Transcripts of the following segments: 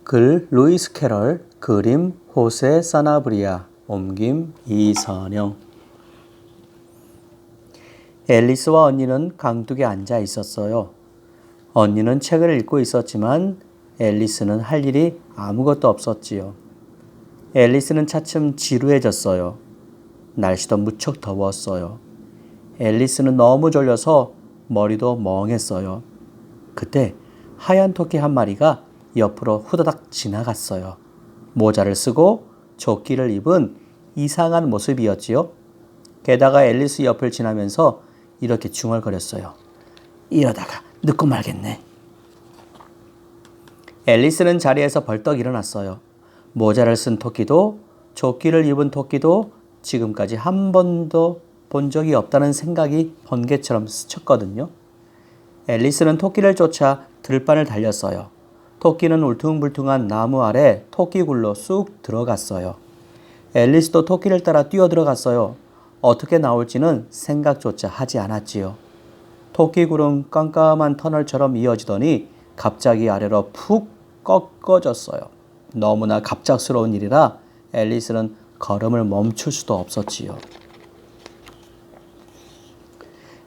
글 루이스 캐럴, 그림 호세 사나브리아, 옮김 이선영. 앨리스와 언니는 강둑에 앉아 있었어요. 언니는 책을 읽고 있었지만 앨리스는 할 일이 아무것도 없었지요. 앨리스는 차츰 지루해졌어요. 날씨도 무척 더웠어요. 앨리스는 너무 졸려서 머리도 멍했어요. 그때 하얀 토끼 한 마리가 옆으로 후다닥 지나갔어요. 모자를 쓰고 조끼를 입은 이상한 모습이었지요. 게다가 앨리스 옆을 지나면서 이렇게 중얼거렸어요. 이러다가 늦고 말겠네. 앨리스는 자리에서 벌떡 일어났어요. 모자를 쓴 토끼도 조끼를 입은 토끼도 지금까지 한 번도 본 적이 없다는 생각이 번개처럼 스쳤거든요. 앨리스는 토끼를 쫓아 들판을 달렸어요. 토끼는 울퉁불퉁한 나무 아래 토끼굴로 쑥 들어갔어요. 앨리스도 토끼를 따라 뛰어들어갔어요. 어떻게 나올지는 생각조차 하지 않았지요. 토끼굴은 깜깜한 터널처럼 이어지더니 갑자기 아래로 푹 꺾어졌어요. 너무나 갑작스러운 일이라 앨리스는 걸음을 멈출 수도 없었지요.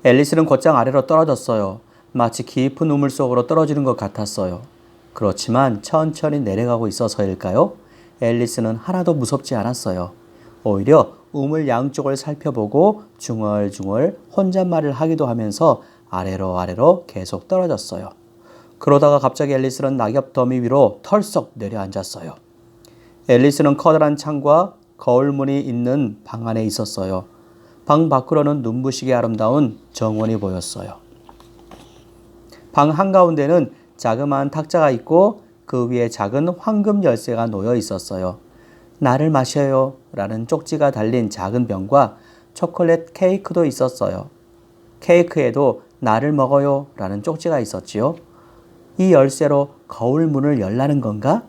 앨리스는 곧장 아래로 떨어졌어요. 마치 깊은 우물 속으로 떨어지는 것 같았어요. 그렇지만 천천히 내려가고 있어서일까요? 앨리스는 하나도 무섭지 않았어요. 오히려 우물 양쪽을 살펴보고 중얼중얼 혼잣말을 하기도 하면서 아래로 계속 떨어졌어요. 그러다가 갑자기 앨리스는 낙엽 더미 위로 털썩 내려앉았어요. 앨리스는 커다란 창과 거울문이 있는 방 안에 있었어요. 방 밖으로는 눈부시게 아름다운 정원이 보였어요. 방 한가운데는 자그마한 탁자가 있고 그 위에 작은 황금 열쇠가 놓여 있었어요. 나를 마셔요 라는 쪽지가 달린 작은 병과 초콜릿 케이크도 있었어요. 케이크에도 나를 먹어요 라는 쪽지가 있었지요. 이 열쇠로 거울 문을 열라는 건가?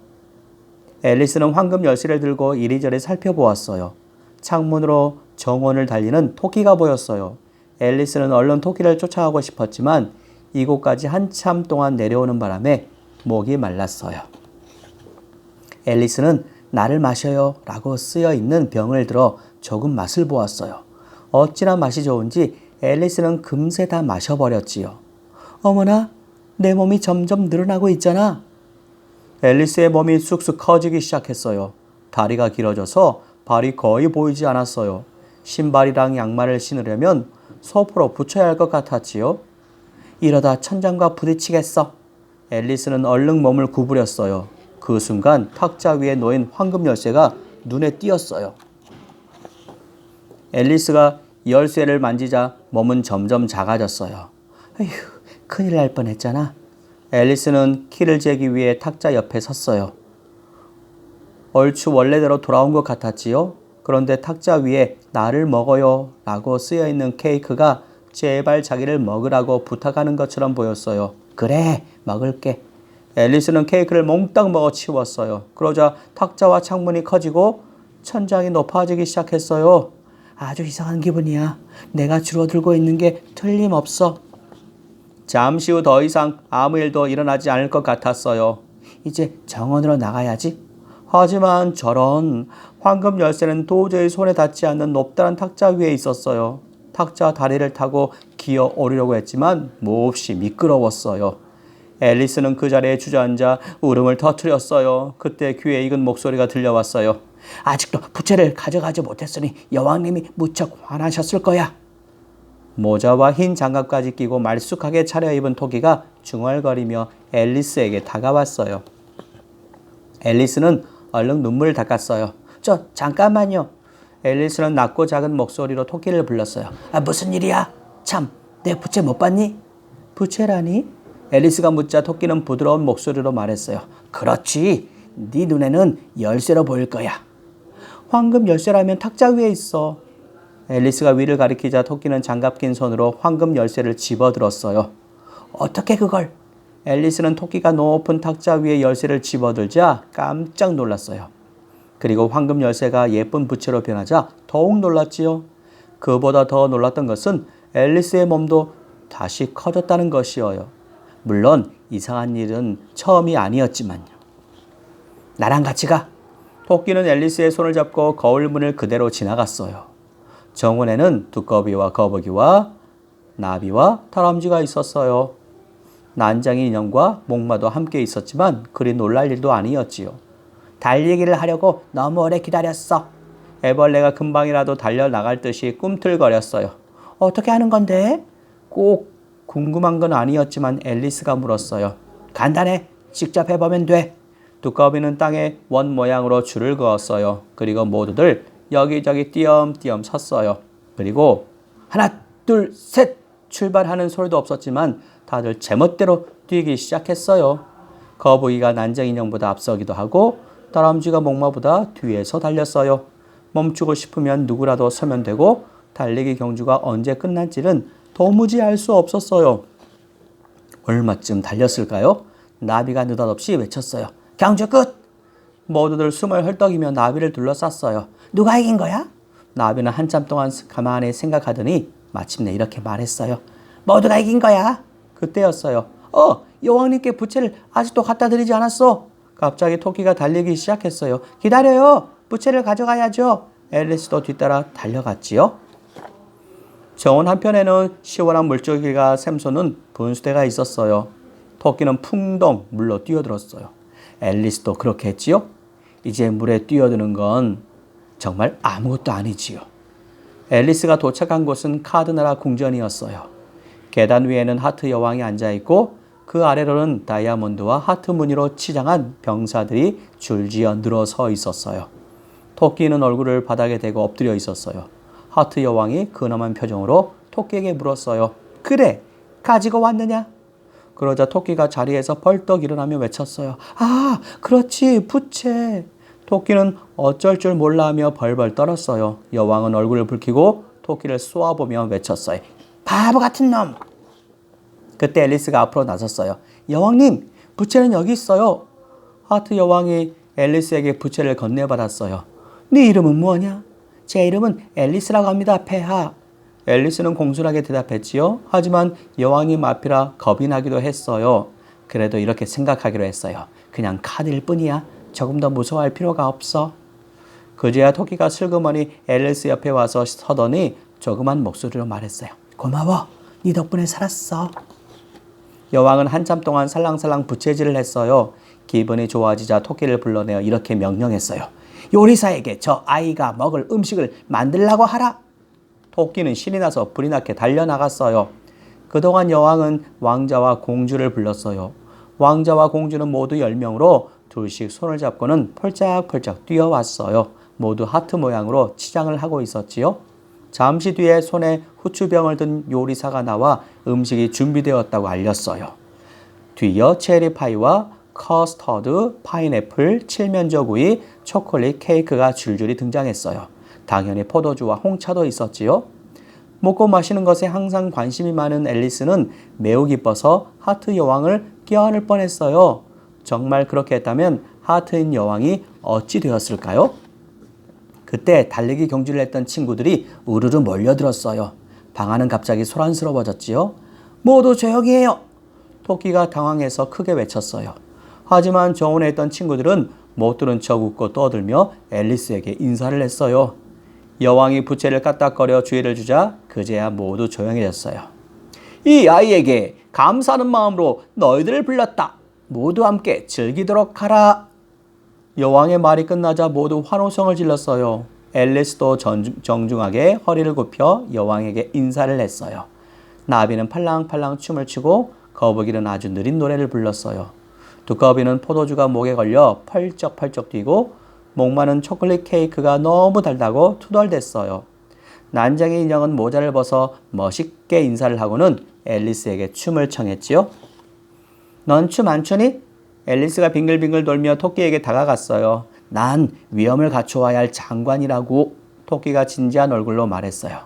앨리스는 황금 열쇠를 들고 이리저리 살펴보았어요. 창문으로 정원을 달리는 토끼가 보였어요. 앨리스는 얼른 토끼를 쫓아가고 싶었지만 이곳까지 한참 동안 내려오는 바람에 목이 말랐어요. 앨리스는 나를 마셔요 라고 쓰여 있는 병을 들어 조금 맛을 보았어요. 어찌나 맛이 좋은지 앨리스는 금세 다 마셔버렸지요. 어머나, 내 몸이 점점 늘어나고 있잖아. 앨리스의 몸이 쑥쑥 커지기 시작했어요. 다리가 길어져서 발이 거의 보이지 않았어요. 신발이랑 양말을 신으려면 소포로 붙여야 할 것 같았지요. 이러다 천장과 부딪히겠어. 앨리스는 얼른 몸을 구부렸어요. 그 순간 탁자 위에 놓인 황금 열쇠가 눈에 띄었어요. 앨리스가 열쇠를 만지자 몸은 점점 작아졌어요. 에휴, 큰일 날 뻔했잖아. 앨리스는 키를 재기 위해 탁자 옆에 섰어요. 얼추 원래대로 돌아온 것 같았지요. 그런데 탁자 위에 나를 먹어요 라고 쓰여있는 케이크가 제발 자기를 먹으라고 부탁하는 것처럼 보였어요. 그래, 먹을게. 앨리스는 케이크를 몽땅 먹어 치웠어요. 그러자 탁자와 창문이 커지고 천장이 높아지기 시작했어요. 아주 이상한 기분이야. 내가 줄어들고 있는 게 틀림없어. 잠시 후 더 이상 아무 일도 일어나지 않을 것 같았어요. 이제 정원으로 나가야지. 하지만 저런 황금 열쇠는 도저히 손에 닿지 않는 높다란 탁자 위에 있었어요. 탁자 다리를 타고 기어 오르려고 했지만 몹시 미끄러웠어요. 앨리스는 그 자리에 주저앉아 울음을 터뜨렸어요. 그때 귀에 익은 목소리가 들려왔어요. 아직도 부채를 가져가지 못했으니 여왕님이 무척 화나셨을 거야. 모자와 흰 장갑까지 끼고 말쑥하게 차려입은 토끼가 중얼거리며 앨리스에게 다가왔어요. 앨리스는 얼른 눈물을 닦았어요. 저 잠깐만요. 앨리스는 낮고 작은 목소리로 토끼를 불렀어요. 무슨 일이야? 참, 내 부채 못 봤니? 부채라니? 앨리스가 묻자 토끼는 부드러운 목소리로 말했어요. 그렇지. 네 눈에는 열쇠로 보일 거야. 황금 열쇠라면 탁자 위에 있어. 앨리스가 위를 가리키자 토끼는 장갑 낀 손으로 황금 열쇠를 집어들었어요. 어떻게 그걸? 앨리스는 토끼가 높은 탁자 위에 열쇠를 집어들자 깜짝 놀랐어요. 그리고 황금 열쇠가 예쁜 부채로 변하자 더욱 놀랐지요. 그보다 더 놀랐던 것은 앨리스의 몸도 다시 커졌다는 것이어요. 물론 이상한 일은 처음이 아니었지만요. 나랑 같이 가. 토끼는 앨리스의 손을 잡고 거울 문을 그대로 지나갔어요. 정원에는 두꺼비와 거북이와 나비와 다람쥐가 있었어요. 난장이 인형과 목마도 함께 있었지만 그리 놀랄 일도 아니었지요. 달리기를 하려고 너무 오래 기다렸어. 애벌레가 금방이라도 달려나갈 듯이 꿈틀거렸어요. 어떻게 하는 건데? 꼭 궁금한 건 아니었지만 앨리스가 물었어요. 간단해. 직접 해보면 돼. 두꺼비는 땅에 원 모양으로 줄을 그었어요. 그리고 모두들 여기저기 띄엄띄엄 섰어요. 그리고 하나, 둘, 셋 출발하는 소리도 없었지만 다들 제멋대로 뛰기 시작했어요. 거북이가 난쟁인형보다 앞서기도 하고 다람쥐가 목마보다 뒤에서 달렸어요. 멈추고 싶으면 누구라도 서면 되고 달리기 경주가 언제 끝날지는 도무지 알 수 없었어요. 얼마쯤 달렸을까요? 나비가 느닷없이 외쳤어요. 경주 끝! 모두들 숨을 헐떡이며 나비를 둘러쌌어요. 누가 이긴 거야? 나비는 한참 동안 가만히 생각하더니 마침내 이렇게 말했어요. 모두가 이긴 거야. 그때였어요. 여왕님께 부채를 아직도 갖다 드리지 않았어. 갑자기 토끼가 달리기 시작했어요. 기다려요. 부채를 가져가야죠. 앨리스도 뒤따라 달려갔지요. 정원 한편에는 시원한 물줄기가 샘솟는 분수대가 있었어요. 토끼는 풍덩 물로 뛰어들었어요. 앨리스도 그렇게 했지요. 이제 물에 뛰어드는 건 정말 아무것도 아니지요. 앨리스가 도착한 곳은 카드나라 궁전이었어요. 계단 위에는 하트 여왕이 앉아있고 그 아래로는 다이아몬드와 하트 무늬로 치장한 병사들이 줄지어 늘어서 있었어요. 토끼는 얼굴을 바닥에 대고 엎드려 있었어요. 하트 여왕이 근엄한 표정으로 토끼에게 물었어요. 그래, 가지고 왔느냐? 그러자 토끼가 자리에서 벌떡 일어나며 외쳤어요. 아, 그렇지, 부채. 토끼는 어쩔 줄 몰라 하며 벌벌 떨었어요. 여왕은 얼굴을 붉히고 토끼를 쏘아보며 외쳤어요. 바보 같은 놈! 그때 앨리스가 앞으로 나섰어요. 여왕님, 부채는 여기 있어요. 하트 여왕이 앨리스에게 부채를 건네받았어요. 네 이름은 뭐냐? 제 이름은 앨리스라고 합니다, 폐하. 앨리스는 공손하게 대답했지요. 하지만 여왕님 앞이라 겁이 나기도 했어요. 그래도 이렇게 생각하기로 했어요. 그냥 카드일 뿐이야. 조금 더 무서워할 필요가 없어. 그제야 토끼가 슬그머니 앨리스 옆에 와서 서더니 조그만 목소리로 말했어요. 고마워. 네 덕분에 살았어. 여왕은 한참 동안 살랑살랑 부채질을 했어요. 기분이 좋아지자 토끼를 불러내어 이렇게 명령했어요. 요리사에게 저 아이가 먹을 음식을 만들라고 하라. 토끼는 신이 나서 불이 나게 달려나갔어요. 그동안 여왕은 왕자와 공주를 불렀어요. 왕자와 공주는 모두 10명으로 둘씩 손을 잡고는 펄짝펄짝 뛰어왔어요. 모두 하트 모양으로 치장을 하고 있었지요. 잠시 뒤에 손에 후추병을 든 요리사가 나와 음식이 준비되었다고 알렸어요. 뒤이어 체리파이와 커스터드, 파인애플, 칠면조구이, 초콜릿 케이크가 줄줄이 등장했어요. 당연히 포도주와 홍차도 있었지요. 먹고 마시는 것에 항상 관심이 많은 앨리스는 매우 기뻐서 하트 여왕을 껴안을 뻔했어요. 정말 그렇게 했다면 하트인 여왕이 어찌 되었을까요? 그때 달리기 경주를 했던 친구들이 우르르 몰려들었어요. 방 안은 갑자기 소란스러워졌지요. 모두 조용히 해요. 토끼가 당황해서 크게 외쳤어요. 하지만 정원에 있던 친구들은 못 들은 척 웃고 떠들며 앨리스에게 인사를 했어요. 여왕이 부채를 까딱거려 주의를 주자 그제야 모두 조용해졌어요. 이 아이에게 감사하는 마음으로 너희들을 불렀다. 모두 함께 즐기도록 하라. 여왕의 말이 끝나자 모두 환호성을 질렀어요. 앨리스도 정중하게 허리를 굽혀 여왕에게 인사를 했어요. 나비는 팔랑팔랑 춤을 추고 거북이는 아주 느린 노래를 불렀어요. 두꺼비는 포도주가 목에 걸려 펄쩍펄쩍 뛰고 목마른 초콜릿 케이크가 너무 달다고 투덜댔어요. 난장이 인형은 모자를 벗어 멋있게 인사를 하고는 앨리스에게 춤을 청했지요. 넌 춤 안 추니? 앨리스가 빙글빙글 돌며 토끼에게 다가갔어요. 난 위엄을 갖춰와야 할 장관이라고 토끼가 진지한 얼굴로 말했어요.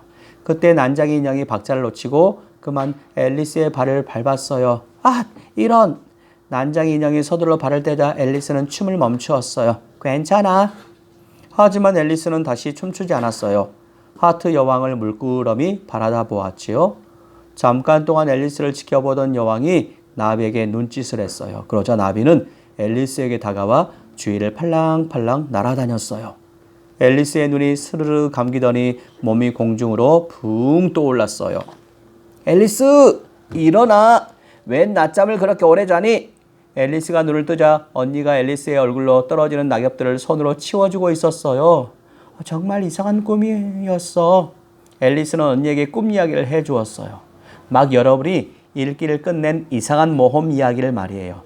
그때 난장이 인형이 박자를 놓치고 그만 앨리스의 발을 밟았어요. 아, 이런! 난장이 인형이 서둘러 발을 떼자 앨리스는 춤을 멈추었어요. 괜찮아. 하지만 앨리스는 다시 춤추지 않았어요. 하트 여왕을 물끄러미 바라다 보았지요. 잠깐 동안 앨리스를 지켜보던 여왕이 나비에게 눈짓을 했어요. 그러자 나비는 앨리스에게 다가와 주위를 팔랑팔랑 날아다녔어요. 앨리스의 눈이 스르르 감기더니 몸이 공중으로 붕 떠올랐어요. 앨리스, 일어나! 웬 낮잠을 그렇게 오래 자니? 앨리스가 눈을 뜨자 언니가 앨리스의 얼굴로 떨어지는 낙엽들을 손으로 치워주고 있었어요. 정말 이상한 꿈이었어. 앨리스는 언니에게 꿈 이야기를 해주었어요. 막 여러분이 읽기를 끝낸 이상한 모험 이야기를 말이에요.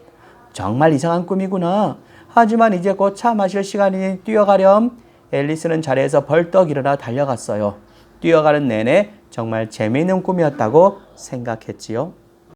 정말 이상한 꿈이구나. 하지만 이제 곧 차 마실 시간이니 뛰어가렴. 앨리스는 자리에서 벌떡 일어나 달려갔어요. 뛰어가는 내내 정말 재미있는 꿈이었다고 생각했지요.